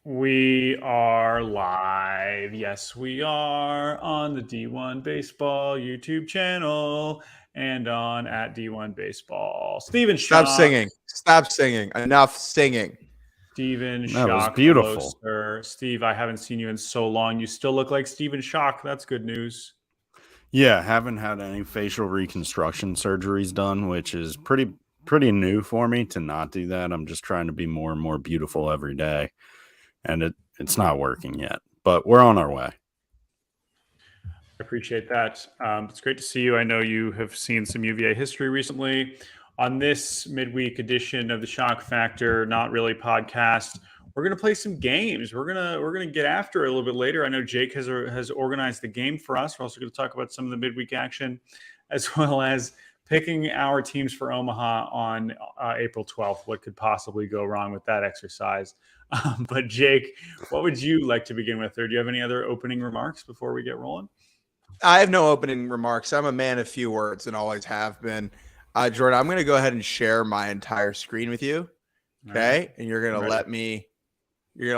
We are live. Yes, we are on the D1 Baseball YouTube channel and on at D1 Baseball. Steven Stop Schoch. singing. Stop singing. Enough singing. Steven That was Schoch. beautiful. Hello, sir. Steve, I haven't seen you in so long. You still look like Steven Schoch. That's good news. Yeah, haven't had any facial reconstruction surgeries done, which is pretty new for me to not do that. I'm just trying to be more and more beautiful every day, and it's not working yet, but we're on our way. I appreciate that. It's great to see you. I know you have seen some UVA history recently. On this midweek edition of the Shock Factor Not Really podcast, we're going to play some games. We're gonna get after it a little bit later. I know Jake has organized the game for us. We're also going to talk about some of the midweek action, as well as picking our teams for Omaha on April 12th. What could possibly go wrong with that exercise? But Jake, what would you like to begin with? Or do you have any other opening remarks before we get rolling? I have no opening remarks. I'm a man of few words and always have been. Jordan, I'm going to go ahead and share my entire screen with you. Okay. Right. And you're going to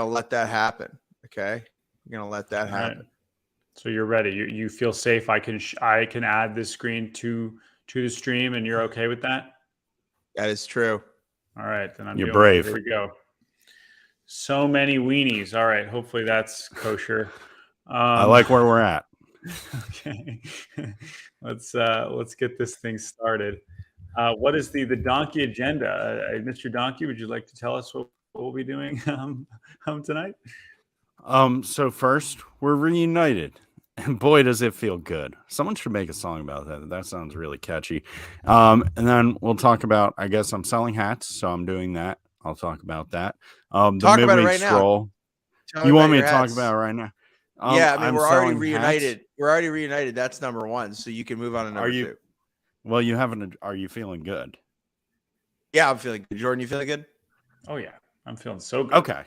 let that happen. Okay. You're going to let that happen. Right. So you're ready. You feel safe. I can add this screen to the stream and you're okay with that? That is true. All right. Then you're brave. Here we go. So many weenies. All right. Hopefully that's kosher. I like where we're at. Okay. Let's get this thing started. What is the donkey agenda? Mr. Donkey, would you like to tell us what we'll be doing tonight? So first, we're reunited. And boy, does it feel good. Someone should make a song about that. That sounds really catchy. And then we'll talk about, I guess I'm selling hats, so I'm doing that. I'll talk about that. Talk about it right scroll. Now. You want me to talk about it right now? Yeah, I mean, we're already reunited. Hats. We're already reunited. That's number one. So you can move on to number two. Well, you haven't. Are you feeling good? Yeah, I'm feeling good. Jordan, you feeling good? Oh, yeah. I'm feeling so good. Okay.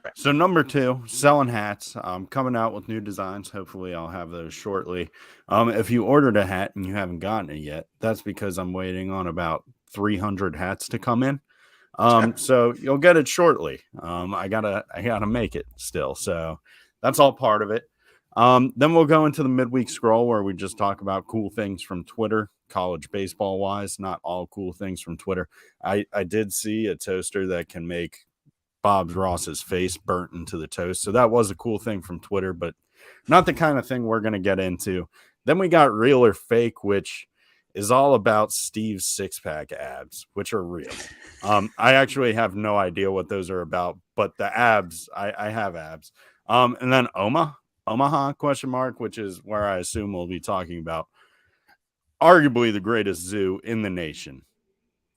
Right. So number two, selling hats. I'm coming out with new designs. Hopefully I'll have those shortly. If you ordered a hat and you haven't gotten it yet, that's because I'm waiting on about 300 hats to come in. So you'll get it shortly. I gotta make it still. So that's all part of it. Then we'll go into the midweek scroll where we just talk about cool things from Twitter, college baseball wise, not all cool things from Twitter. I did see a toaster that can make Bob Ross's face burnt into the toast. So that was a cool thing from Twitter, but not the kind of thing we're going to get into. Then we got Real or Fake, which is all about Steve's six-pack abs, which are real. I actually have no idea what those are about, but the abs, I have abs. And then Omaha question mark, which is where I assume we'll be talking about arguably the greatest zoo in the nation.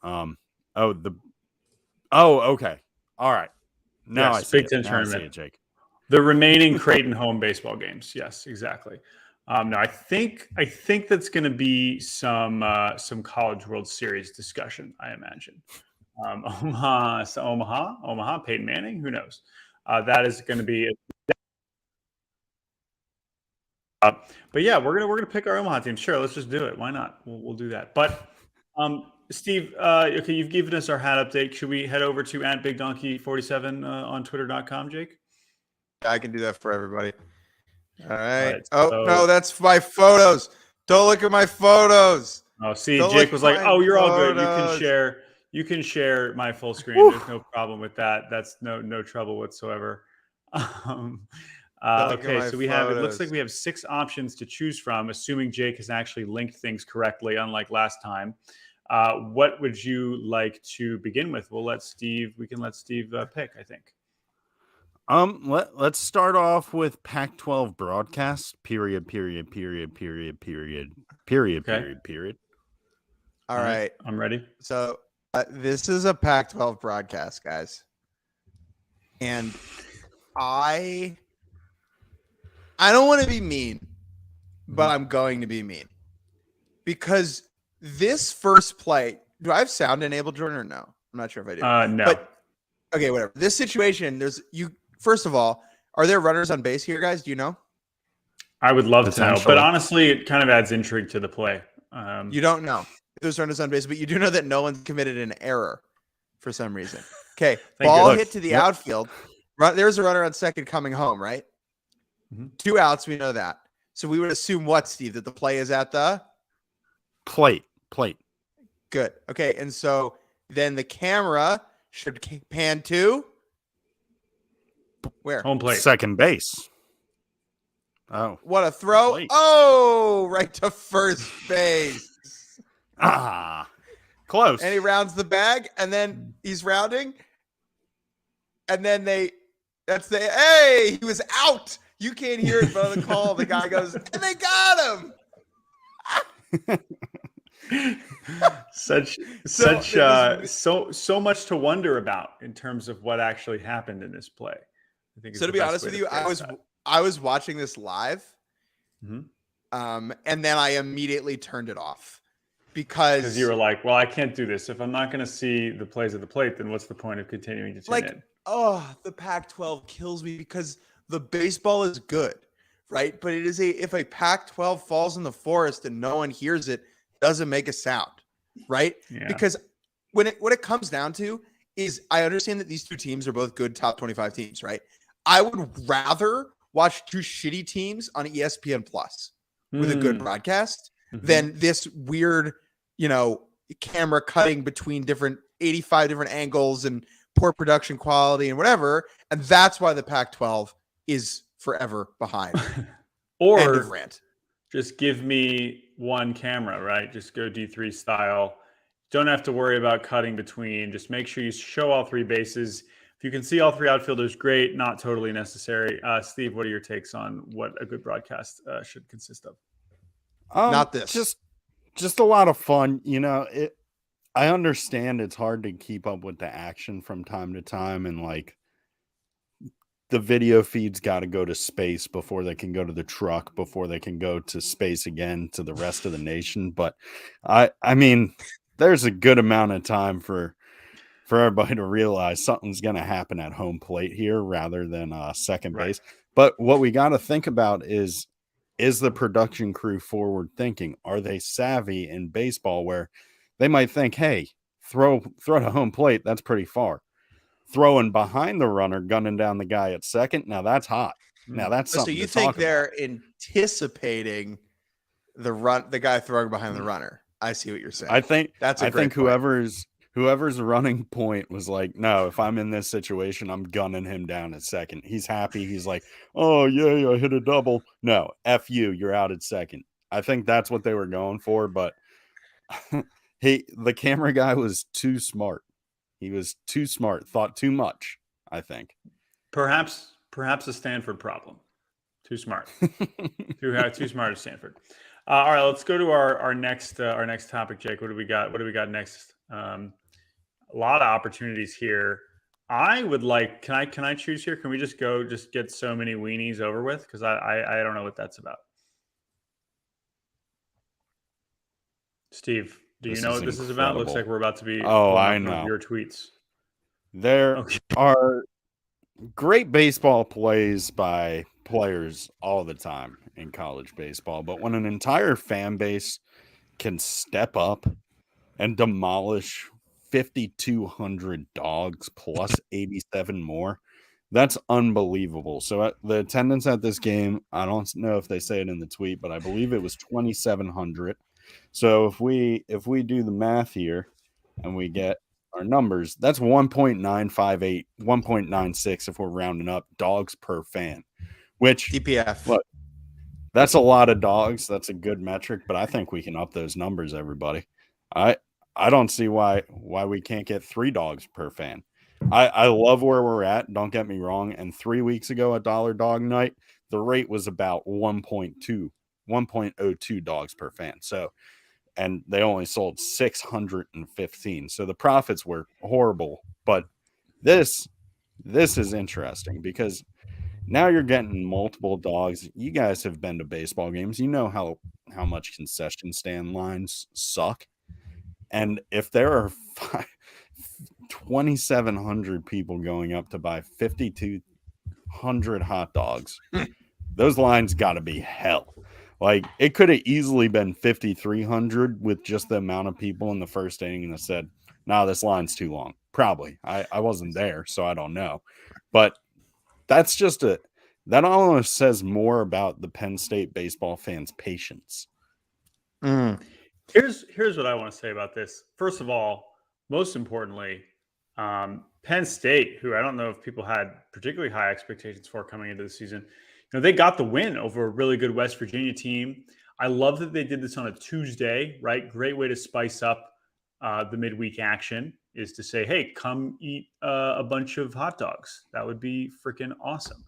Okay. All right. Now yes, Big Ten tournament. Jake. The remaining Creighton home baseball games. Yes, exactly. No, I think that's going to be some College World Series discussion. I imagine. Omaha, Peyton Manning. Who knows? That is going to be. But yeah, we're gonna pick our Omaha team. Sure, let's just do it. Why not? We'll do that. But Steve, okay, you've given us our hat update. Should we head over to @BigDonkey47 on Twitter.com, Jake? I can do that for everybody. All right. No, that's my photos. Don't look at my photos. Oh, see, Jake was like, "Oh, you're all good. You can share my full screen. Woo. There's no problem with that. That's no trouble whatsoever." Okay, so it looks like we have 6 options to choose from, assuming Jake has actually linked things correctly, unlike last time. What would you like to begin with? We can let Steve pick, I think. Let's start off with Pac-12 broadcast, period. All right. I'm ready. So this is a Pac-12 broadcast, guys. And I don't want to be mean, but I'm going to be mean. Because this first play, do I have sound enabled, Jordan, or no? I'm not sure if I do. No. But, okay, whatever. This situation, first of all, are there runners on base here, guys? Do you know? I would love to know, but honestly, it kind of adds intrigue to the play. You don't know if there's runners on base, but you do know that no one's committed an error for some reason. Okay, Thank ball you. hit to the Yep. outfield. There's a runner on second coming home, right? Mhm. 2 outs, we know that. So we would assume what, Steve, that the play is at the Plate. good. Okay, and so then the camera should pan to where? Home plate. Second base. Oh. What a throw. Plate. Oh, right to first base. Close. And he rounds the bag, and then he's rounding. And then hey, he was out. You can't hear it, but on the call, the guy goes, and they got him. So much to wonder about in terms of what actually happened in this play. I think. So to be honest with you, I was watching this live, Mhm. And then I immediately turned it off because you were like, well, I can't do this. If I'm not going to see the plays at the plate, then what's the point of continuing to tune in? Oh, the Pac-12 kills me because the baseball is good, right? But if a Pac-12 falls in the forest and no one hears it, doesn't make a sound, right? Yeah. Because what it comes down to is I understand that these two teams are both good top 25 teams, right? I would rather watch two shitty teams on ESPN Plus with a good broadcast than this weird, camera cutting between 85 different angles and poor production quality and whatever. And that's why the Pac-12 is forever behind. Or end of rant. Just give me one camera, right? Just go D3 style. Don't have to worry about cutting between. Just make sure you show all three bases. If you can see all three outfielders, great. Not totally necessary. Steve, what are your takes on what a good broadcast should consist of? Not this. Just a lot of fun. I understand it's hard to keep up with the action from time to time, and like the video feeds got to go to space before they can go to the truck, before they can go to space again to the rest of the nation. But I mean, there's a good amount of time for everybody to realize something's going to happen at home plate here rather than second base. But what we got to think about is the production crew forward thinking? Are they savvy in baseball where they might think, hey, throw to home plate, that's pretty far. Throwing behind the runner, gunning down the guy at second, now that's hot. Now that's something. So you think they're anticipating the guy throwing behind the runner? I see what you're saying. I think point. whoever's running point was like, no, if I'm in this situation, I'm gunning him down at second. He's happy. He's like, oh, yeah, I hit a double. No, F you, you're out at second. I think that's what they were going for, but the camera guy was too smart. He was too smart, thought too much, I think. Perhaps a Stanford problem. Too smart. too smart at Stanford. All right, let's go to our next topic, Jake. What do we got next? A lot of opportunities here. I would like. Can I choose here? Can we just get so many weenies over with? Because I don't know what that's about. Steve, do you know what this is about? Looks like we're about to be. Oh, I know your tweets. There are great baseball plays by players all the time in college baseball, but when an entire fan base can step up and demolish 5,200 dogs plus 87 more, that's unbelievable. So the attendance at this game, I don't know if they say it in the tweet, but I believe it was 2,700. So if we do the math here and we get our numbers, that's 1.958, 1.96 if we're rounding up dogs per fan, which DPF. Look, that's a lot of dogs. That's a good metric, but I think we can up those numbers, everybody. I don't see why we can't get 3 dogs per fan. I love where we're at. Don't get me wrong. And 3 weeks ago at Dollar Dog Night, the rate was about 1.02 dogs per fan. So, and they only sold 615. So the profits were horrible. But this is interesting because now you're getting multiple dogs. You guys have been to baseball games. You know how much concession stand lines suck. And if there are 2,700 people going up to buy 5,200 hot dogs, those lines got to be hell. Like, it could have easily been 5,300 with just the amount of people in the first inning that said, "No, this line's too long. Probably. I wasn't there, so I don't know. But that's that almost says more about the Penn State baseball fans' patience. Here's what I want to say about this. First of all, most importantly, Penn State, who I don't know if people had particularly high expectations for coming into the season, they got the win over a really good West Virginia team. I love that they did this on a Tuesday, right? Great way to spice up the midweek action is to say, hey, come eat a bunch of hot dogs. That would be freaking awesome.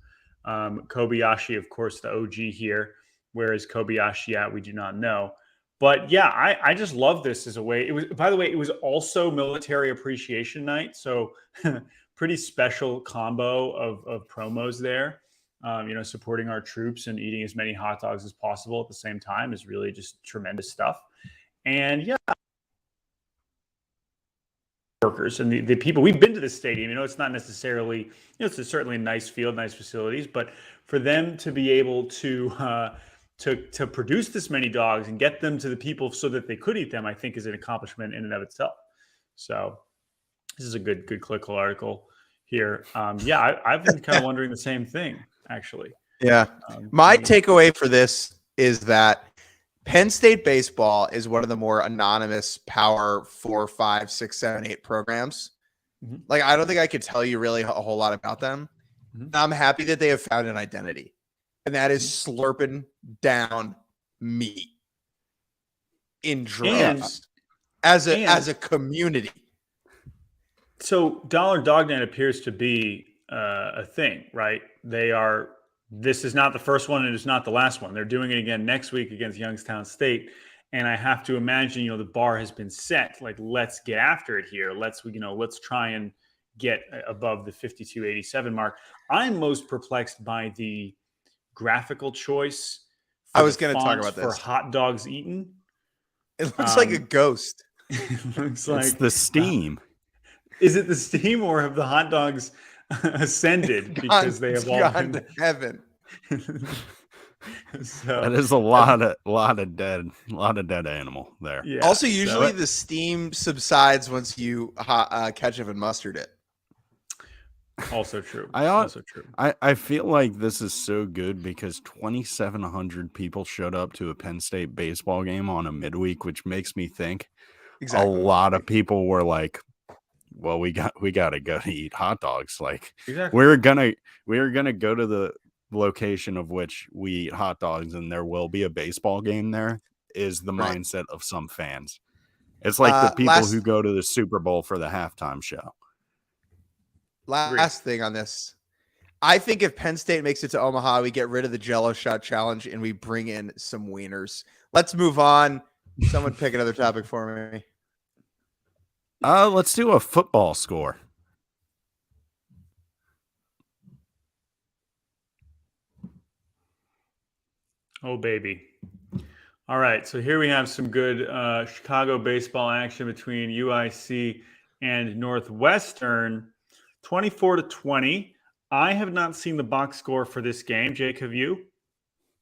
Kobayashi, of course, the OG here. Where is Kobayashi at? We do not know. But yeah, I just love this as a way. It was, by the way, it was also Military Appreciation Night, so pretty special combo of promos there. Supporting our troops and eating as many hot dogs as possible at the same time is really just tremendous stuff. And yeah, workers and the people, we've been to the stadium. It's not necessarily, it's certainly a nice field, nice facilities, but for them to be able to produce this many dogs and get them to the people so that they could eat them, I think is an accomplishment in and of itself. So this is a good clinical article here. I've been kind of wondering the same thing, actually. Yeah. My takeaway for this is that Penn State baseball is one of the more anonymous Power 4, 5, 6, 7, 8 programs. Mm-hmm. Like, I don't think I could tell you really a whole lot about them. Mm-hmm. I'm happy that they have found an identity, and that is slurping down meat in droves as a community. So Dollar Dog Night appears to be a thing, right? This is not the first one, and it's not the last one. They're doing it again next week against Youngstown State. And I have to imagine, the bar has been set. Like, let's get after it here. Let's try and get above the 52-87 mark. I'm most perplexed by the graphical choice. I was going to talk about this. For hot dogs eaten. It looks like a ghost. It looks like it's the steam. Is it the steam, or have the hot dogs ascended because they have all been to heaven? So that is a lot of dead animal there. Yeah. Also, usually the steam subsides once you ketchup and mustard it. Also true. I feel like this is so good because 2,700 people showed up to a Penn State baseball game on a midweek, which makes me think a lot of people were like, well, we got to go to eat hot dogs. Like, we're gonna go to the location of which we eat hot dogs, and there will be a baseball game there. Is the mindset of some fans. It's like the people who go to the Super Bowl for the halftime show. Last thing on this, I think if Penn State makes it to Omaha, we get rid of the Jello shot challenge and we bring in some wieners. Let's move on. Someone pick another topic for me. Let's do a football score. Oh, baby. All right. So here we have some good Chicago baseball action between UIC and Northwestern. 24-20. I have not seen the box score for this game. Jake, have you?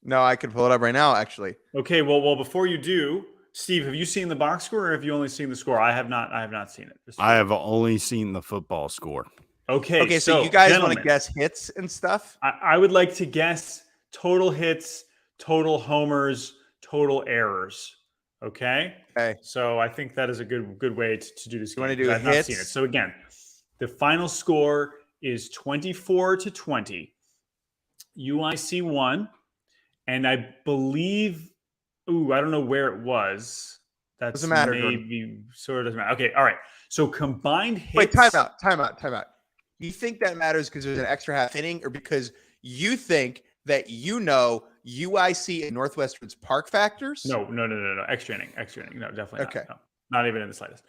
No, I can pull it up right now, actually. Okay. Well, before you do, Steve, have you seen the box score, or have you only seen the score? I have not seen it. I have only seen the football score. Okay. So you guys want to guess hits and stuff? I would like to guess total hits, total homers, total errors. Okay. So I think that is a good way to do this. You want to do I've hits? not seen it. So again, the final score is 24-20. UIC won, and I believe. I don't know where it was. That doesn't matter. Maybe sort of doesn't matter. Okay, all right. So combined hits. Wait, time out. You think that matters because there's an extra half inning, or because you think that UIC and Northwestern's park factors? No. Extra inning. No, definitely okay. Not. No, not even in the slightest.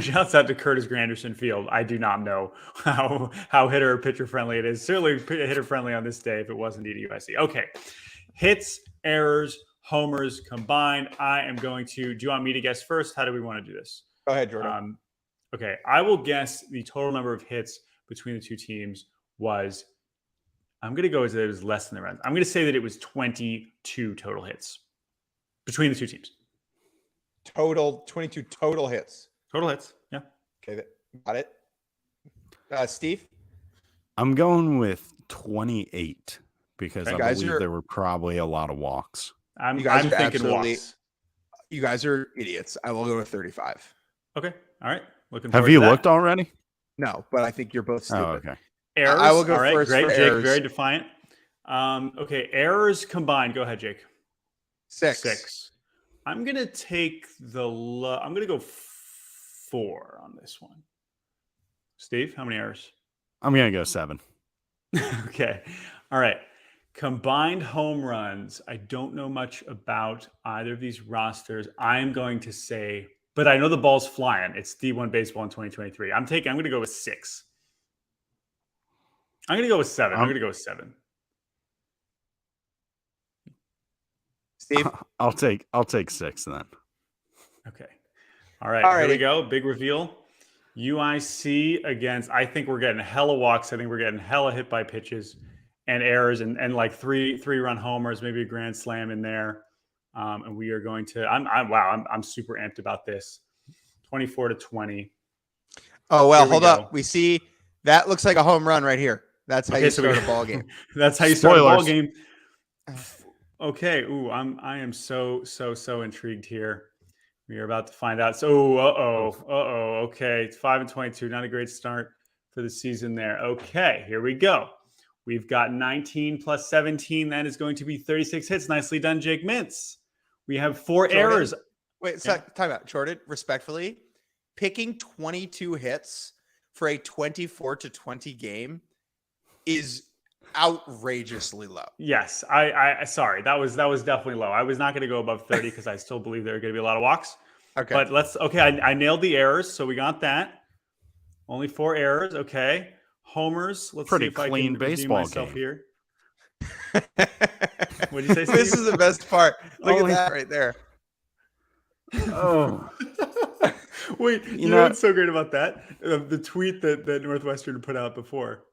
Shouts out to Curtis Granderson Field. I do not know how hitter or pitcher friendly it is. Certainly hitter friendly on this day if it was indeed UIC. Okay, hits, errors, homers combined. I am going to. Do you want me to guess first? How do we want to do this? Go ahead, Jordan. Okay, I will guess the total number of hits between the two teams was. I'm going to go as it was less than the runs. I'm going to say that it was 22 total hits between the two teams. 22 total hits. Total hits. Yeah. Okay, got it. Steve? I'm going with 28 because Okay. I Guys believe are- there were probably a lot of walks. I'm You guys are thinking absolutely- walks. You guys are idiots. I will go with 35. Okay. All right. Looking Have forward you to that. looked already? No, but I think you're both stupid. Oh, okay. Errors. I will go All right. first Great, for Jake. errors. Very defiant. Okay. Errors combined. Go ahead, Jake. 6. I'm gonna take I'm gonna go 4 on this one. Steve, how many errors? I'm going to go 7. Okay. All right. Combined home runs. I don't know much about either of these rosters. I'm going to say, but I know the ball's flying. It's D1 baseball in 2023. I'm going to go with 6. I'm going to go with 7. I'm going to go with 7. Steve? I'll take 6 then. Okay. All right. Here we Alrighty. go. Big reveal. UIC against, I think we're getting hella walks. I think we're getting hella hit by pitches and errors and like three-run homers, maybe a grand slam in there. And we are going to, I'm super amped about this. 24-20. Oh, well, Here we hold go. up. We see that looks like a home run right here. That's how Okay, you so start we- a ball game. That's how you start a ball Spoilers. game. Okay. Ooh, I am so intrigued here. We are about to find out. So, okay. It's 5-22. Not a great start for the season there. Okay, here we go. We've got 19 plus 17. That is going to be 36 hits. Nicely done, Jake Mintz. We have 4 Jordan. errors. Wait, Yeah. time out. Jordan, respectfully, picking 22 hits for a 24-20 game is outrageously low. Yes, I sorry. That was definitely low. I was not going to go above 30 because I still believe there are going to be a lot of walks. Okay. But I nailed the errors, so we got that. Only 4 errors. Okay. Homers. Let's Pretty see if I clean can redeem baseball myself game. here. What'd you say, This Steve? is the best part. Look Only- at that right there. Oh. Wait, you know know- what's so great about that? The tweet that Northwestern put out before,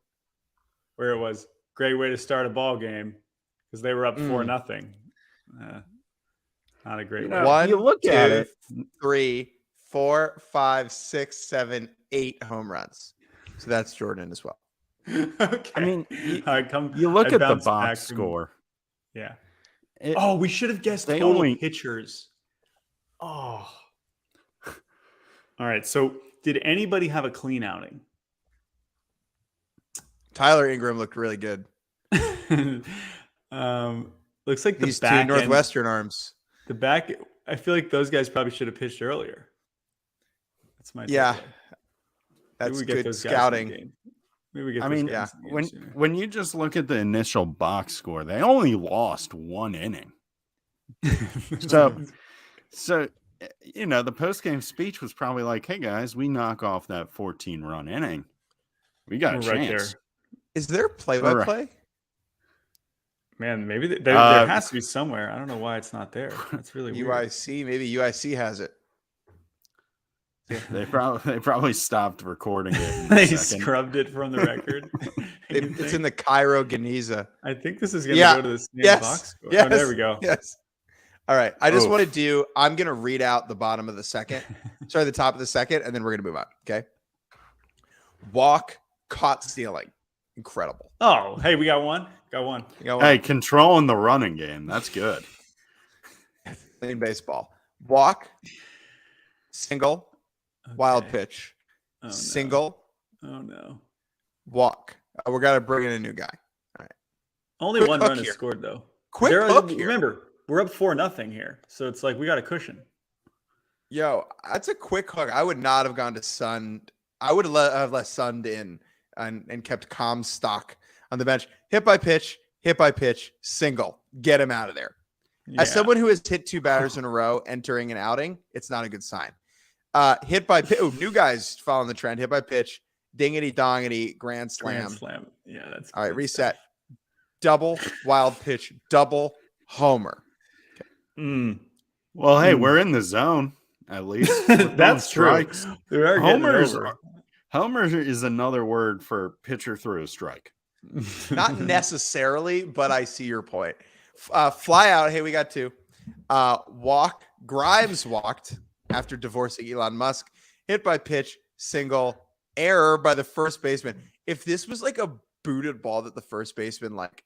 where it was great way to start a ball game because they were up 4-0. Not a great way. One, you look at 2, it. 3, 4, 5, 6, 7, 8 home runs. So that's Jordan as well. Okay. I mean, All right, come. You look I at the bounced back box from- score. Yeah. It- Oh, we should have guessed they total only- pitchers. Oh. All right. So, did anybody have a clean outing? Tyler Ingram looked really good. Looks like the These two back end, Northwestern arms. the back. I feel like those guys probably should have pitched earlier. That's my Yeah. takeaway. Maybe That's we get good those guys in the scouting. game. Maybe we get. I those mean, guys in the game when sooner. when you just look at the initial box score, they only lost 1 inning. So the post game speech was probably like, "Hey guys, we knock off that 14-run inning. We got a We're right chance." there. Is there play-by-play? Man, maybe there has to be somewhere. I don't know why it's not there. That's really weird. UIC, maybe UIC has it. They probably stopped recording it. In They a second. scrubbed it from the record. It's in the Cairo Geniza. I think this is going to Yeah. go to the same Yes. box score. Yes. Oh, there we go. Yes. All right. I just Oof. want to I'm going to read out the bottom of the second. Sorry, the top of the second, and then we're going to move on. Okay. Walk, caught stealing. Incredible. Oh, hey, we got one. Got one. You know Hey, controlling the running game. That's good. in baseball. Walk, single, wild Okay. pitch, Oh, no. single, Oh no. walk. We're going to bring in a new guy. Only Quick one hook run is here. scored though. Quick There are- hook here. Remember, we're up 4-0 here, so it's like we got a cushion. Yo, that's a quick hook. I would not have gone to Sun. I would have let Sun in and kept calm stock on the bench. Hit by pitch, single. Get him out of there. Yeah. As someone who has hit 2 batters in a row entering an outing, it's not a good sign. Hit by pitch. Oh, new guys following the trend. Hit by pitch, dingity dongity, grand slam. Grand slam. Yeah, that's All right, good reset. stuff. Double, wild pitch, double, homer. Well, hey, we're in the zone at least. We're throwing That's true. strikes. We are getting Homers. over. Homer is another word for pitcher through a strike. Not necessarily, but I see your point. Fly out. Hey, we got 2. Walk. Grimes walked after divorcing Elon Musk. Hit by pitch, single, error by the first baseman. If this was like a booted ball that the first baseman like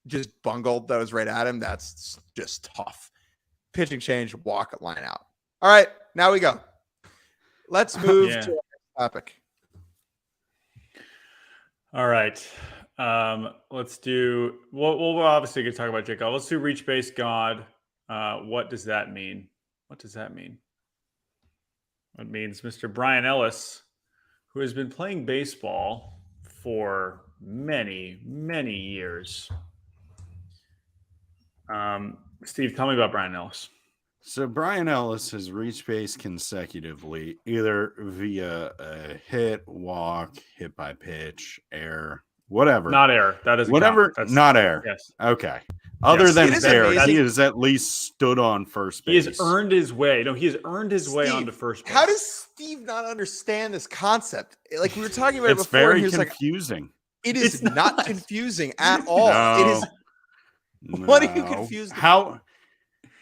just bungled that was right at him, that's just tough. Pitching change, walk, line out. All right, now we go. Let's move to our topic. All right. Let's do. We're obviously going to talk about Jake. Let's do reach base God. What does that mean? What does that mean? It means Mr. Brian Ellis, who has been playing baseball for many, many years. Steve, tell me about Brian Ellis. So Brian Ellis has reached base consecutively, either via a hit, walk, hit by pitch, error, whatever. Not error. That is whatever. Not error. Yes. Okay. Other than error, amazing. he has at least stood on first base. He has earned his way. No, he has earned his way onto first base. How does Steve not understand this concept? Like we were talking about it It's before. very He was confusing. like, it is It's not not. confusing at all. No. It is. What are you confused about? How?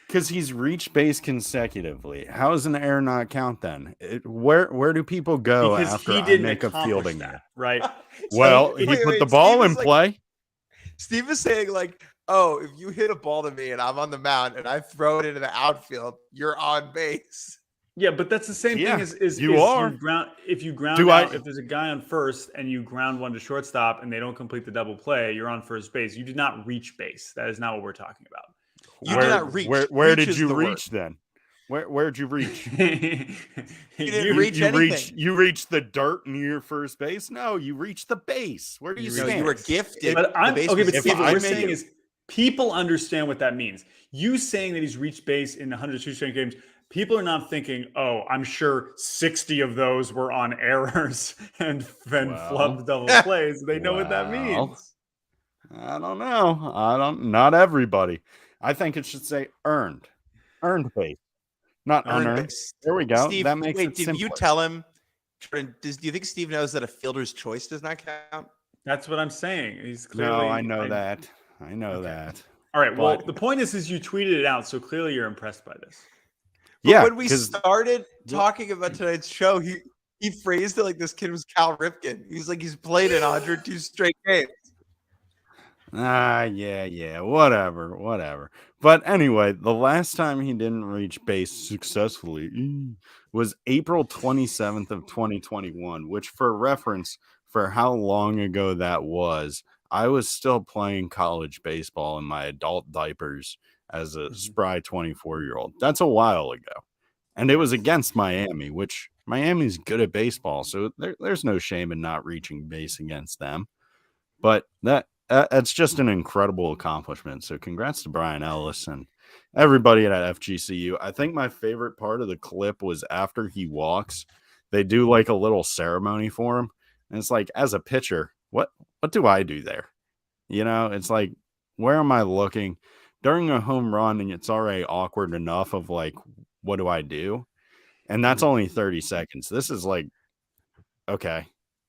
Because he's reached base consecutively. How does an error not count then? Where do people go Because after he I didn't make a accomplish fielding that, error? right? Well, he put the ball in play. Steve is saying like, oh, if you hit a ball to me and I'm on the mound and I throw it into the outfield, you're on base. Yeah, but that's the same Yeah, thing as you are. if you ground Do out, I- if there's a guy on first and you ground one to shortstop and they don't complete the double play, you're on first base. You did not reach base. That is not what we're talking about. You did not reach. Where Reach did is you the reach then? Where'd you reach? You didn't reach anything. You reached the dirt near first base? No, you reached the base. Where do you No, stand? you were gifted. But the I'm base okay. was But Steve, gifted. what I we're made saying it- is people understand what that means. You saying that he's reached base in 102 straight games. People are not thinking, oh, I'm sure 60 of those were on errors and flubbed double plays. They know what that well, means. I don't know. Not everybody. I think it should say earned base, not Earned unearned. base. There we go. Steve, that makes wait, it did simpler. you tell him? Jordan, do you think Steve knows that a fielder's choice does not count? That's what I'm saying. He's clearly. No, I know that. I know that. All right. Well, But- the point is you tweeted it out, so clearly you're impressed by this. But Yeah, when we 'cause- started talking about tonight's show, he phrased it like this kid was Cal Ripken. He's like he's played in 102 straight games. Yeah, whatever. But anyway, the last time he didn't reach base successfully was April 27th of 2021, which for reference for how long ago that was, I was still playing college baseball in my adult diapers as a spry 24-year-old. That's a while ago. And it was against Miami, which Miami's good at baseball, so there's no shame in not reaching base against them. But that's just an incredible accomplishment. So congrats to Brian Ellis and everybody at FGCU. I think my favorite part of the clip was after he walks, they do like a little ceremony for him. And it's like, as a pitcher, what do I do there? You know, it's like, where am I looking? During a home run, and it's already awkward enough of like, what do I do? And that's only 30 seconds. This is like, okay,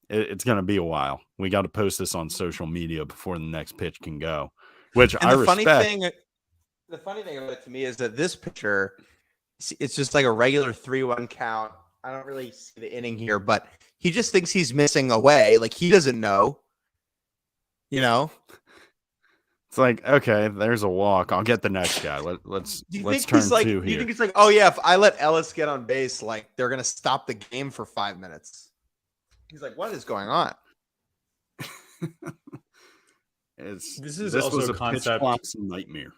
it's going to be a while. We got to post this on social media before the next pitch can go, which And I the respect. the funny thing about it to me is that this pitcher, it's just like a regular 3-1 count. I don't really see the inning here, but he just thinks he's missing away. Like he doesn't know. You know? It's like, okay, there's a walk. I'll get the next guy. Let's Do you let's think turn he's like? two Do you here. think it's like? Oh yeah, if I let Ellis get on base, like they're gonna stop the game for 5 minutes. He's like, what is going on? This This also was a a concept. pitch clock's nightmare.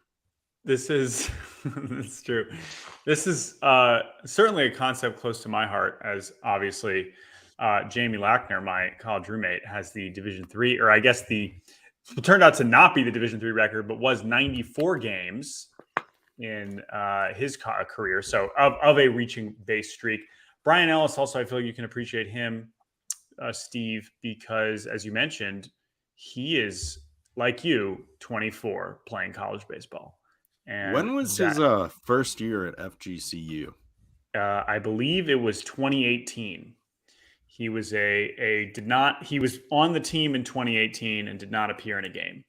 This is that's true. This is certainly a concept close to my heart, as obviously Jamie Lackner, my college roommate, has the Division III, or I guess it turned out to not be the Division III record, but was 94 games in his career. So of a reaching base streak. Brian Ellis, also, I feel like you can appreciate him, Steve, because as you mentioned, he is like you, 24, playing college baseball. And When was his first year at FGCU? I believe it was 2018. He was he was on the team in 2018 and did not appear in a game.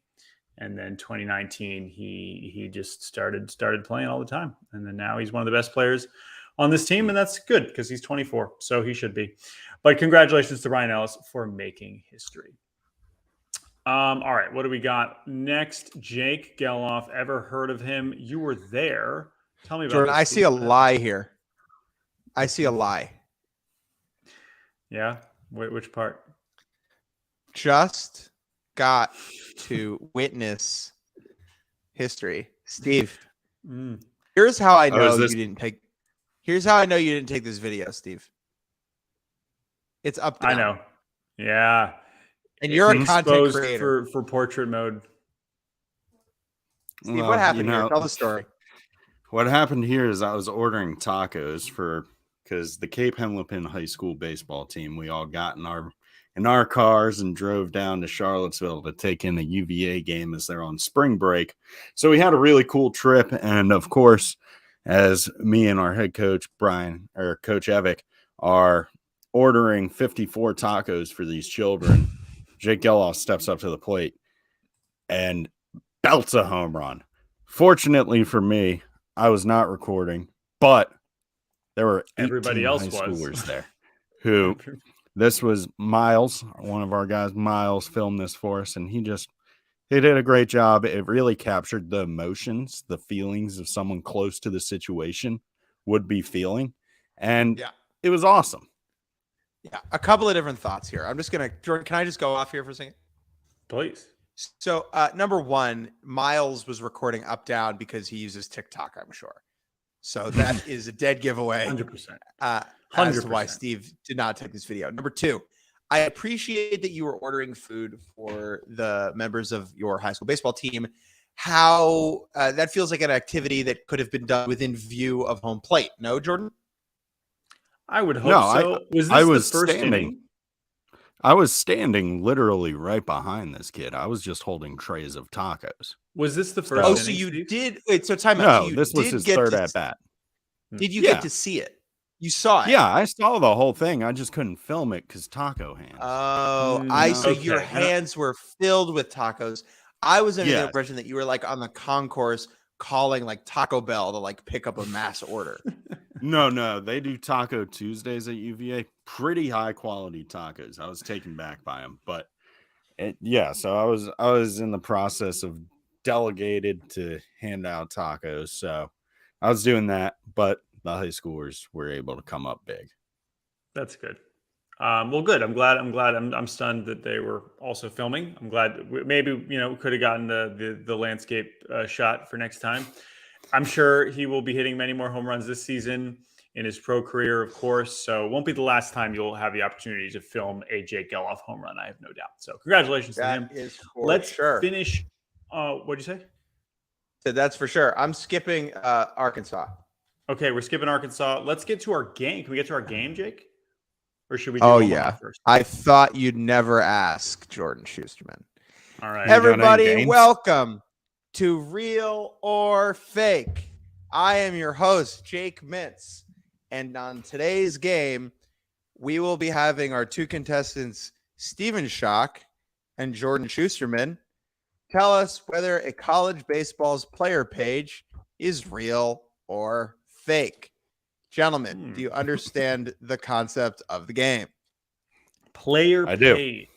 And then 2019, he just started playing all the time. And then now he's one of the best players on this team, and that's good because he's 24, so he should be. But congratulations to Ryan Ellis for making history. All right, what do we got next? Jake Geloff. Ever heard of him? You were there. Tell me about Jordan, this I see a food. lie here. I see a lie. Yeah? Which part? Just got to witness history. Steve, here's how I know you didn't take. Here's how I know you didn't take this video, Steve. It's up down. I know. Yeah. And you're a content creator for portrait mode. Steve, what happened here? Tell the story. What happened here is I was ordering tacos because the Cape Henlopen High School baseball team, we all got in our cars and drove down to Charlottesville to take in the UVA game as they're on spring break. So we had a really cool trip. And of course, as me and our head coach, Coach Evick, are ordering 54 tacos for these children, Jake Geloff steps up to the plate and belts a home run. Fortunately for me, I was not recording, but there were everybody else high was schoolers there who this was Miles, one of our guys. Miles filmed this for us, and he did a great job. It really captured the emotions, the feelings of someone close to the situation would be feeling, and it was awesome. Yeah, a couple of different thoughts here. I'm just gonna, Jordan, can I just go off here for a second? Please. So, number one, Miles was recording up down because he uses TikTok, I'm sure. So that is a dead giveaway. 100%. 100%. As to why Steve did not take this video. Number two, I appreciate that you were ordering food for the members of your high school baseball team. How that feels like an activity that could have been done within view of home plate. No, Jordan? I would hope so. I was the first inning? I was standing literally right behind this kid. I was just holding trays of tacos. Was this the first inning? So you did. Wait, so time out. No, this was his third at bat. Did you get to see it? You saw it? Yeah, I saw the whole thing. I just couldn't film it because taco hands. Oh, I see. Okay. Your hands were filled with tacos. I was under the impression that you were like on the concourse calling like Taco Bell to like pick up a mass order. No, they do Taco Tuesdays at UVA. Pretty high quality tacos. I was taken back by them, but so I was in the process of delegated to hand out tacos, so I was doing that, but the high schoolers were able to come up big. That's good. Well, good. I'm glad. I'm stunned that they were also filming. I'm glad. Maybe could have gotten the landscape shot for next time. I'm sure he will be hitting many more home runs this season in his pro career, of course. So it won't be the last time you'll have the opportunity to film a Jake Geloff home run. I have no doubt. So congratulations to him. Let's finish. What'd you say? So that's for sure. I'm skipping Arkansas. Okay, we're skipping Arkansas. Let's get to our game. Can we get to our game, Jake? Or should we do first? I thought you'd never ask, Jordan Schusterman. All right. Everybody, welcome to Real or Fake. I am your host, Jake Mintz. And on today's game, we will be having our two contestants, Stephen Schoch and Jordan Schusterman, tell us whether a college baseball's player page is real or fake. Gentlemen, do you understand the concept of the game? Player page.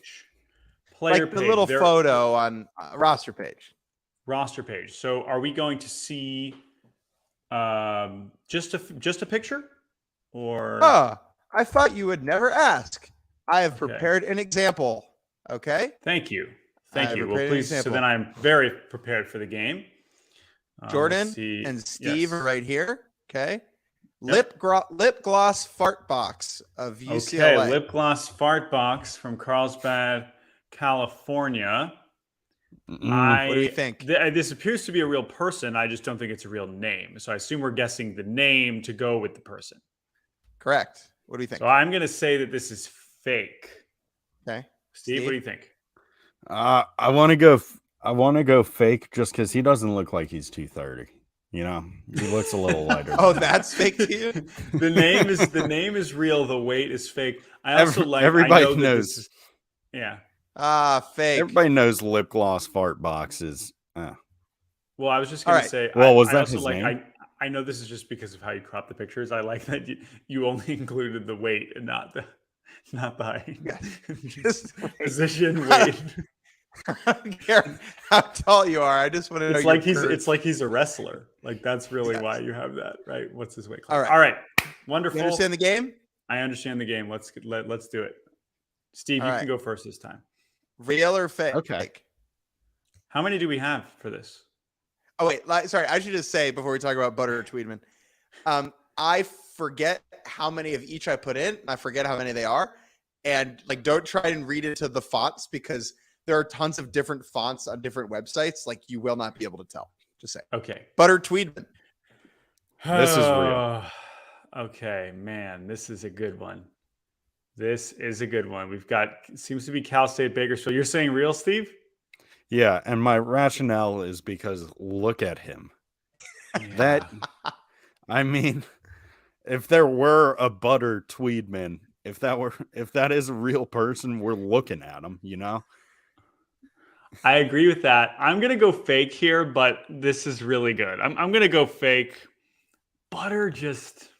Player page. The little photo on roster page. Roster page. So are we going to see just a picture? Or I thought you would never ask. I have prepared an example. Okay. Thank you. Well, please. So then I'm very prepared for the game. Jordan and Steve are right here. Okay. Lip gloss fart box of UCLA. Okay, lip gloss fart box from Carlsbad, California. What do you think? This appears to be a real person. I just don't think it's a real name. So I assume we're guessing the name to go with the person. Correct. What do you think? So I'm going to say that this is fake. Okay. Steve, what do you think? I want to go fake just because he doesn't look like he's 230. He looks a little lighter. Oh, that's fake to you? The name is real. The weight is fake. I also everybody knows. Fake. Everybody knows lip gloss fart boxes. Well, I was just going to say. Well, was that his name? I know this is just because of how you crop the pictures. I like that you only included the weight and not not the height. Yes. Just wait. position, weight. I don't care how tall you are. I just want to know It's your like he's current- it's like he's a wrestler. Like that's really Yes. why you have that, right? What's his weight All class? right. All right. You Wonderful. understand the game? I understand the game. Let's do it. Steve, All you right. can go first this time. Real or fake? Okay. How many do we have for this? Oh wait, sorry. I should just say before we talk about Butter or Tweedman, I forget how many of each I put in. And I forget how many they are, and like don't try and read into the fonts because there are tons of different fonts on different websites. Like you will not be able to tell. Just say Okay. Butter Tweedman. This is real. Okay, man, this is a good one. This is a good one. We've got seems to be Cal State Bakersfield. You're saying real, Steve? Yeah, and my rationale is because look at him. That, I mean, if there were a Butter Tweedman, if that is a real person, we're looking at him, you know? I agree with that. I'm gonna go fake here, but this is really good. I'm gonna go fake. Butter just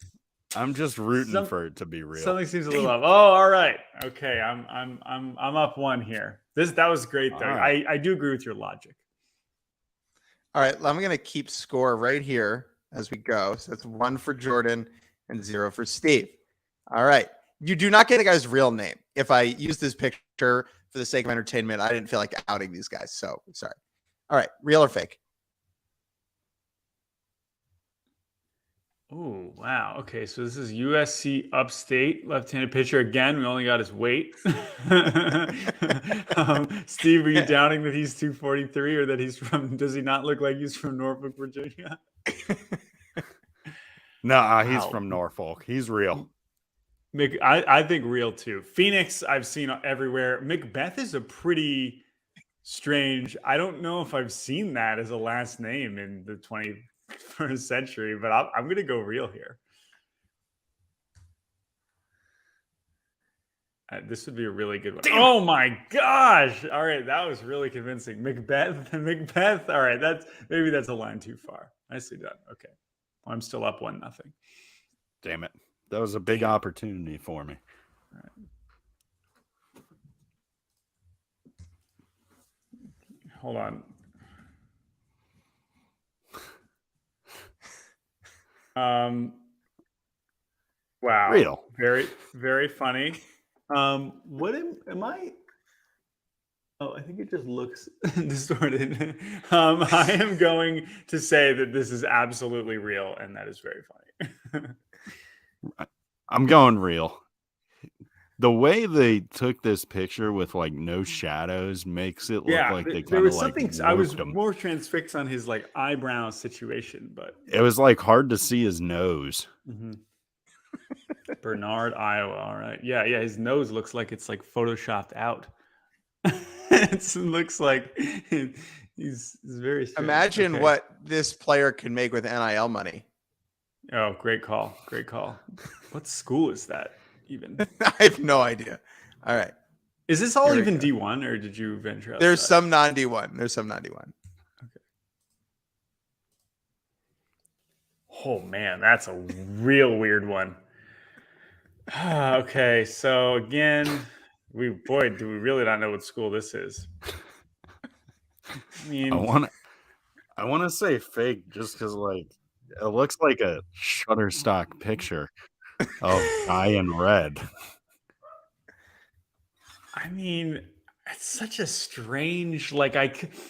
I'm just rooting for it to be real. something seems a little off. Oh, all right. Okay, I'm up one here. That was great though. Right. I do agree with your logic. All right, I'm gonna keep score right here as we go. So that's 1 for Jordan and 0 for Steve. All right. You do not get a guy's real name. If I use this picture for the sake of entertainment, I didn't feel like outing these guys. So sorry. All right. Real or fake? Oh, wow. Okay, so this is USC Upstate left-handed pitcher again. We only got his weight. Steve, are you doubting that he's 243 or that he's from? Does he not look like he's from Norfolk, Virginia? No, he's Wow. from Norfolk. He's real. I think real too. Phoenix, I've seen everywhere. Macbeth is a pretty strange. I don't know if I've seen that as a last name in the 21st century, but I'm going to go real here. This would be a really good one. Damn. Oh my gosh! All right, that was really convincing. Macbeth. All right, maybe that's a line too far. Nicely done. Okay, well, I'm still up 1-0. Damn it. That was a big opportunity for me. All right. Hold on. Wow. Real. Very, very funny. What am I? Oh, I think it just looks distorted. I am going to say that this is absolutely real, and that is very funny. I'm going real. The way they took this picture with like no shadows makes it look like they there kind of was like something. I was warped him. more transfixed on his like eyebrow situation, but It was like hard to see his nose. Bernard, Iowa. All right, yeah. His nose looks like it's like photoshopped out. It looks like he's very strange. Imagine Okay. what this player can make with NIL money. Oh, great call. What school is that even? I have no idea. All right. Is this all Here we even go. D1 or did you venture outside? There's some non-D1. Oh man, that's a real weird one. Okay, so again, do we really not know what school this is? I mean, I want to say fake just because like it looks like a Shutterstock picture of guy in red. I mean, it's such a strange,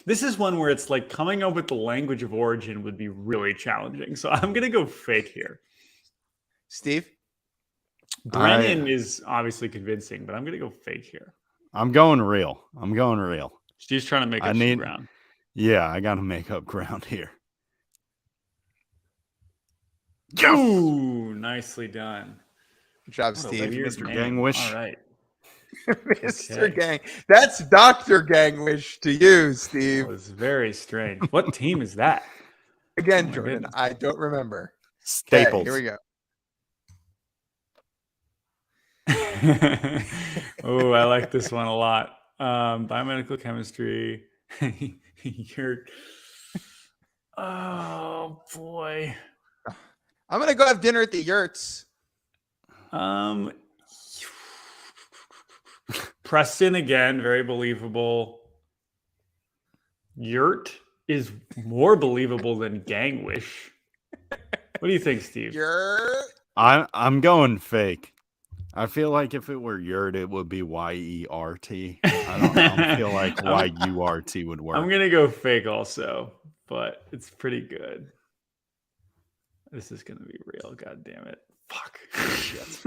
this is one where it's like coming up with the language of origin would be really challenging. So I'm going to go fake here. Steve? Brennan is obviously convincing, but I'm going to go fake here. I'm going real. Steve's trying to make up some ground. Yeah, I got to make up ground here. Ooh, nicely done. Good job, What a Steve. weird Mr. name. Gangwish. All right. Mr. Okay. Gang. That's Dr. Gangwish to you, Steve. That was very strange. What team is that? Again, Oh my Jordan, goodness. I don't remember. Okay, Staples. here we go. Oh, I like this one a lot. Biomedical chemistry. Oh boy. I'm going to go have dinner at the Yurts. Preston again, very believable. Yurt is more believable than Gangwish. What do you think, Steve? I'm going fake. I feel like if it were Yurt, it would be Y-E-R-T. I don't feel like Y-U-R-T would work. I'm gonna go fake also, but it's pretty good. This is gonna be real. God damn it! Fuck. Shit.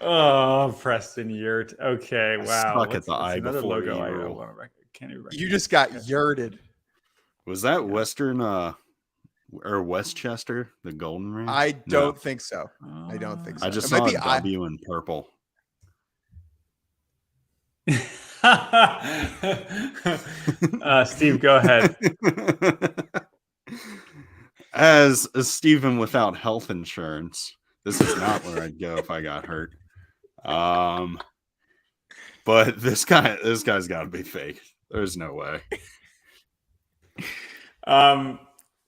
Oh, Preston Yurt. Okay, wow. Stuck at the eye another before logo E I rule. want to can't even You just got yurted. Was that Western or Westchester, the Golden Ring? I don't think so. I don't think so. I just It saw might be a W in purple. Steve, go ahead. As a Steven without health insurance, this is not where I'd go if I got hurt. But this guy's got to be fake. There's no way.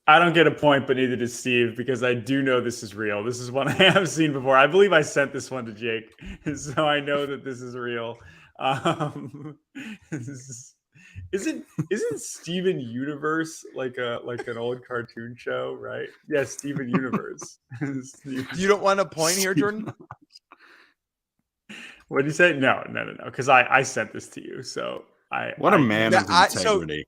I don't get a point, but neither does Steve, because I do know this is real. This is one I have seen before. I believe I sent this one to Jake, so I know that this is real. Isn't Steven Universe like an old cartoon show, right? Yes, Steven Universe. You don't want a point here, Jordan? What did you say? No, because I sent this to you, so What a man of integrity.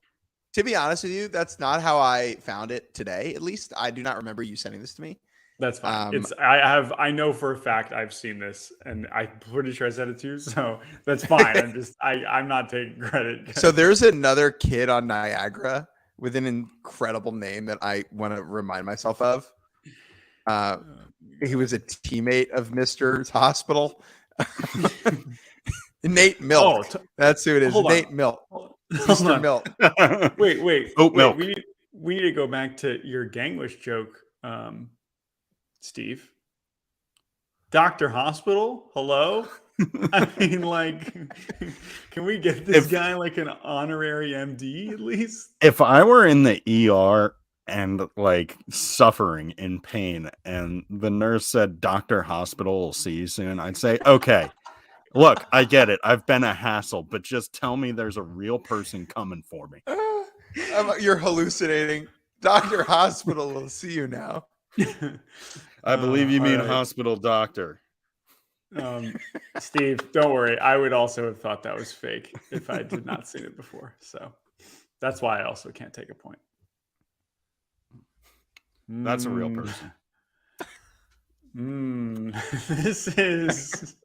To be honest with you, that's not how I found it today. At least I do not remember you sending this to me. That's fine. I know for a fact I've seen this, and I'm pretty sure I sent it to you, so that's fine. I'm not taking credit. So there's another kid on Niagara with an incredible name that I want to remind myself of. He was a teammate of Mr. Hospital. Nate Milk. That's who it is. Nate Milk. Mr. Milk. Wait. Oat milk. We need to go back to your Gangwish joke, Steve. Dr. Hospital? Hello? I mean, like, can we get this guy like an honorary MD at least? If I were in the ER and like suffering in pain and the nurse said, Dr. Hospital will see you soon, I'd say, okay. Look, I get it. I've been a hassle, but just tell me there's a real person coming for me. You're hallucinating. Dr. Hospital will see you now. I believe you mean hospital doctor. Steve, don't worry. I would also have thought that was fake if I did not see it before. So that's why I also can't take a point. That's a real person. This is...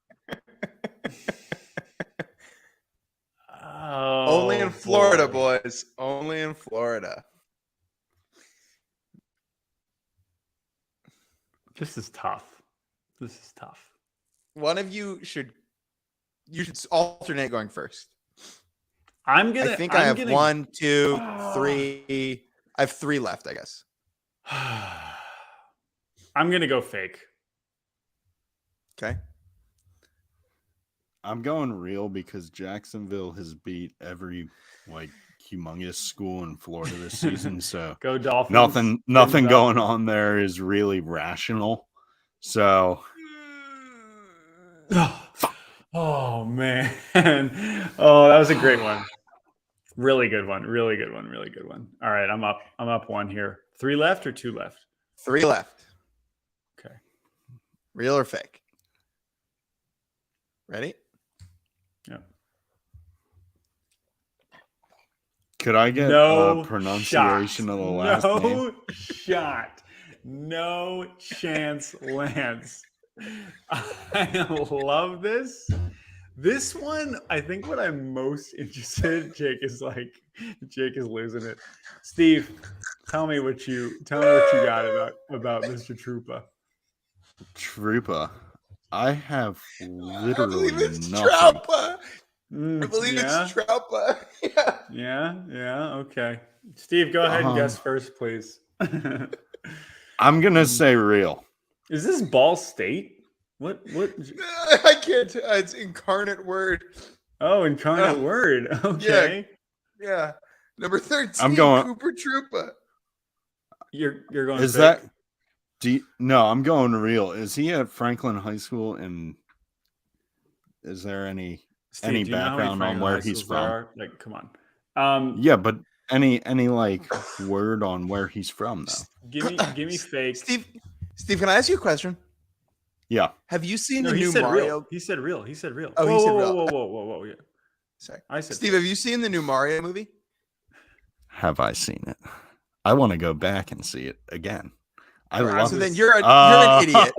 Only in Florida, boys. Only in Florida. This is tough. One of you should alternate going first. I have 1, 2, 3. I have 3 left, I guess. I'm gonna go fake. Okay. I'm going real because Jacksonville has beat every like humongous school in Florida this season. So go Dolphins. Nothing going on there is really rational. So oh man. Oh, that was a great one. Really good one. All right, I'm up 1 here. 3 left or 2 left? 3 left. Okay. Real or fake? Ready? Yeah. Could I get a pronunciation of the last name? No shot. No chance, Lance. I love this. This one, I think what I'm most interested in, Jake is losing it. Steve, tell me what you got about Mr. Troopa. Troopa. I have literally nothing. Troopa. I believe it's Troopa. Yeah. Okay. Steve, go ahead and guess first, please. I'm gonna say real. Is this Ball State? What? I can't. It's Incarnate Word. Oh, Incarnate Word. Okay. Yeah. Number 13. I'm going Cooper Troopa. You're going. Is that? No, I'm going real. Is he at Franklin High School in Is there any Steve, do you know how many background on Franklin where high he's schools there from? are? Like, come on. Yeah, but any like word on where he's from though? Give me fake. Steve, can I ask you a question? Yeah. Have you seen No, the he new said Mario? real. He said real. He said real. Oh, he said real. Whoa. Yeah. Sorry. I said Steve, fake. have you seen the new Mario movie? Have I seen it? I want to go back and see it again. I love So it. then you're an idiot.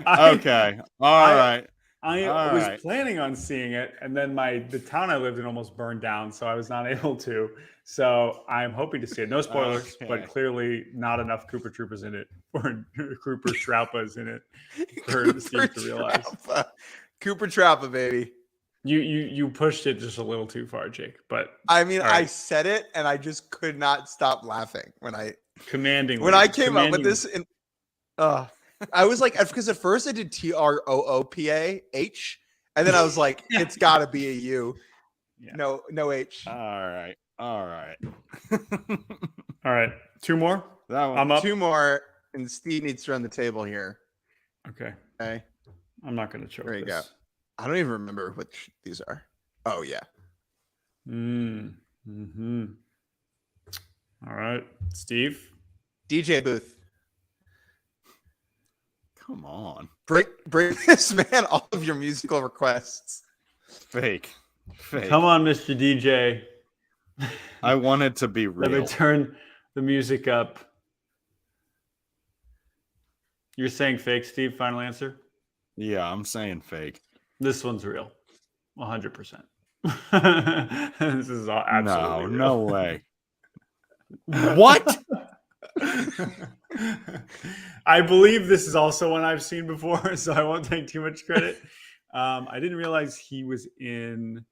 Okay. All right. I was planning on seeing it, and then the town I lived in almost burned down, so I was not able to. So I'm hoping to see it. No spoilers, but clearly not enough Cooper Troopers in it, or Cooper Traupas in it for Steve to realize. Cooper Traupa, baby. You pushed it just a little too far, Jake. But I mean, right. I said it, and I just could not stop laughing when I came up with this. I was like, because at first I did TROOPAH, and then I was like, it's got to be a U. Yeah. No H. All right. All right. Two more. I'm up. Two more, and Steve needs to run the table here. Okay. I'm not going to choke. There you go. I don't even remember which these are. Oh yeah. Mm-hmm. All right, Steve. DJ Booth. Come on. Bring this man all of your musical requests. Fake. Come on, Mr. DJ. I want it to be real. Let me turn the music up. You're saying fake, Steve? Final answer? Yeah, I'm saying fake. This one's real. 100%. This is all absolutely real. No way. What? I believe this is also one I've seen before, so I won't take too much credit. I didn't realize he was in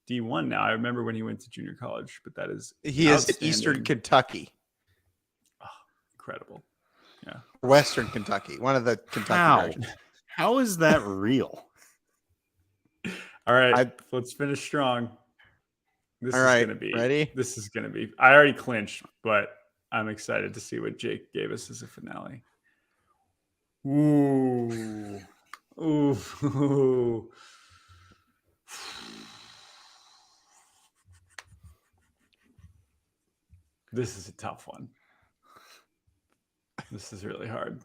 D1 now. I remember when he went to junior college, but he is at Eastern Kentucky. Oh, incredible. Yeah. Western Kentucky, one of the Kentucky versions. How is that real? All right, let's finish strong. This is going to be ready. This is going to be. I already clinched, but I'm excited to see what Jake gave us as a finale. Ooh. This is a tough one. This is really hard.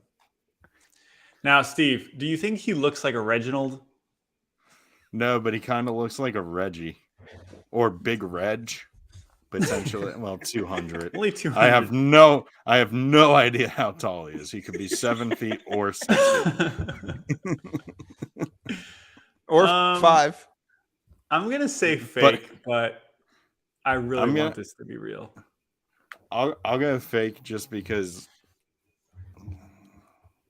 Now, Steve, do you think he looks like a Reginald? No, but he kind of looks like a Reggie or Big Reg, potentially. Well, 200. Only 200. I have no idea how tall he is. He could be 7 feet or 6 feet. Or 5. I'm gonna say fake, but I really want this to be real. I'll go fake just because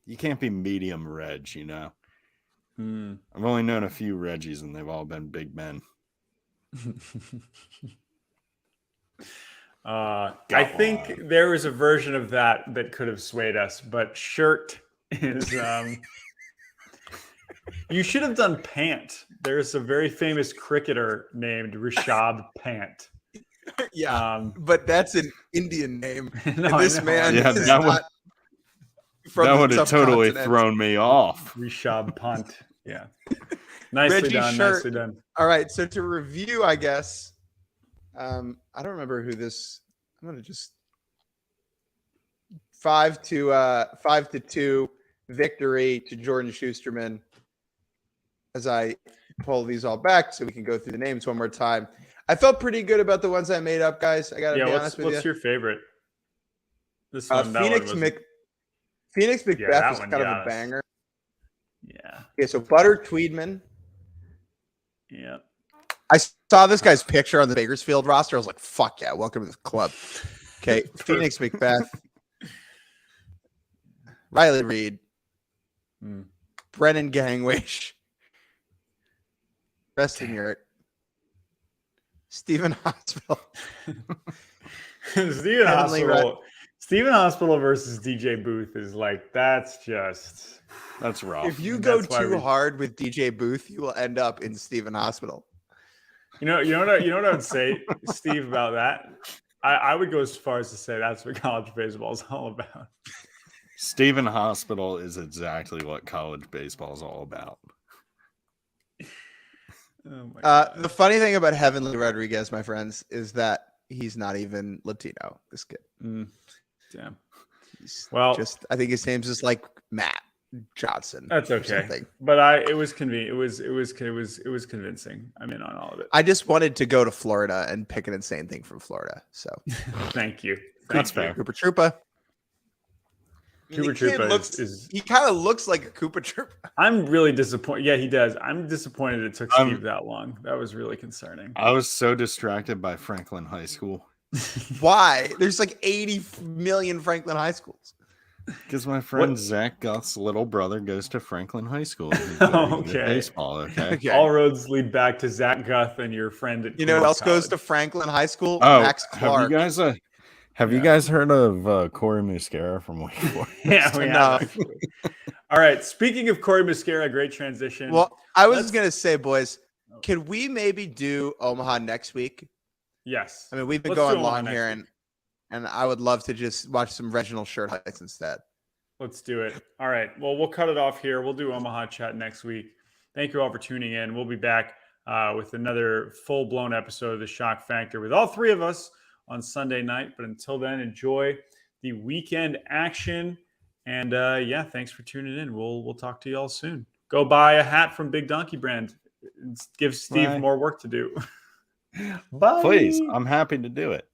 you can't be medium Reg, you know. I've only known a few Reggies, and they've all been big men. I think there was a version of that could have swayed us, but shirt is. You should have done pant. There's a very famous cricketer named Rishabh Pant. Yeah, but that's an Indian name. No, this man is that not that would have totally thrown me off. Rishabh Pant. Yeah. Nicely done. All right. So to review, I guess, I don't remember who this. I'm gonna just 5-2 victory to Jordan Schusterman. As I pull these all back, so we can go through the names one more time. I felt pretty good about the ones I made up, guys. I gotta be honest with you. What's your favorite? This one, Phoenix Macbeth is kind of a banger. Yeah. Okay, so Butter Tweedman. Yeah. I saw this guy's picture on the Bakersfield roster. I was like, fuck yeah, welcome to the club. Okay, Phoenix Macbeth. Riley Reed. Brennan Gangwish. Preston Yurt. Stephen Hospital. Stephen Hospital versus DJ Booth is like, that's rough. If you go too hard with DJ Booth, you will end up in Stephen Hospital. You know what I would say, Steve, about that? I would go as far as to say that's what college baseball is all about. Stephen Hospital is exactly what college baseball is all about. Oh my God. The funny thing about Heavenly Rodriguez, my friends, is that he's not even Latino. This kid. Damn. He's Well, I think his name's just like Matt Johnson. That's or okay. something. But it was convenient. It was convincing. I'm in on all of it. I just wanted to go to Florida and pick an insane thing from Florida. So Thank you. That's Thank you. fair. Koopa Troopa. Koopa Troopa is he kind of looks like a Koopa Troopa. I'm really disappointed. Yeah, he does. I'm disappointed it took I'm- Steve that long. That was really concerning. I was so distracted by Franklin High School Why? There's like 80 million Franklin high schools. because my friend Zach Guth's little brother goes to Franklin High School. And he's very good at Okay. baseball. Okay. Okay. All roads lead back to Zach Guth and your friend at You know what Queens else goes College. to Franklin High School? Oh, Max Clark. have you guys heard of Corey Muscara from Wake Forest? Yeah, we No. have actually. All right. Speaking of Corey Muscara, great transition. Well, I was Let's- going to say, boys, can we maybe do Omaha next week? yes. I mean, we've been Let's do going Omaha long next here, week. and I would love to just watch some Reginald shirt highlights instead. Let's do it. All right. Well, we'll cut it off here. We'll do Omaha chat next week. Thank you all for tuning in. We'll be back with another full-blown episode of the Shock Factor with all three of us on Sunday night. But until then, enjoy the weekend action. And yeah, thanks for tuning in. We'll talk to you all soon. Go buy a hat from Big Donkey Brand. Give Steve Bye. more work to do. Bye. Please, I'm happy to do it.